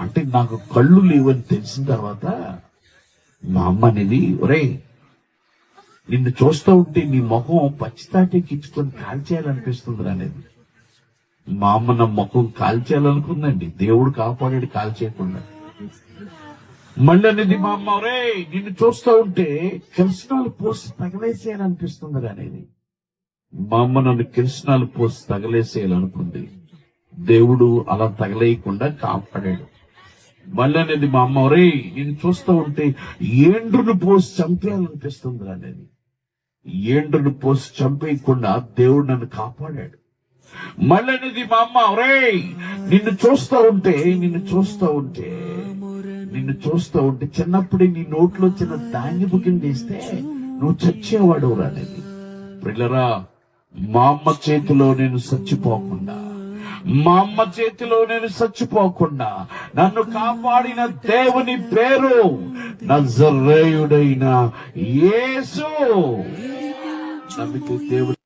అంటే నాకు కళ్ళు లేవని తెలిసిన తర్వాత మా అమ్మ అనేది, ఒరేయ్ నిన్ను చూస్తూ ఉంటే నీ ముఖం పచ్చితాటికి ఇచ్చుకొని కాల్చేయాలనిపిస్తుంది అనేది. మా అమ్మ నా ముఖం కాల్చేయాలనుకుందండి, దేవుడు కాపాడాడు కాల్చేయకుండా. మళ్ళీ అనేది మా అమ్మ, ఒరే నిన్ను చూస్తూ ఉంటే కిరసనాలు పోసి తగలేసేయాలనిపిస్తుంది అనేది. మా అమ్మ నన్ను కిరసనాలు పోసి తగలేసేయాలనుకుంది, దేవుడు అలా తగలేయకుండా కాపాడాడు. మళ్ళీ అనేది మా అమ్మ, ఒరే నిన్ను చూస్తూ ఉంటే ఏండ్రును పోసి చంపేయాలనిపిస్తుంది అనేది. ఏండ్రును పోసి చంపేయకుండా దేవుడు నన్ను కాపాడాడు. మళ్ళీ అనేది మా అమ్మ, ఒరే నిన్ను చూస్తూ ఉంటే చిన్నప్పుడే నీ నోట్లో చిన్న ధాన్య బుకింగ్ చేస్తే నువ్వు చచ్చేవాడు అనేది. పిల్లరా, మా అమ్మ చేతిలో నేను చచ్చిపోకుండా నన్ను కాపాడిన దేవుని పేరు నజరేయుడైన యేసు. అందుకే దేవుడు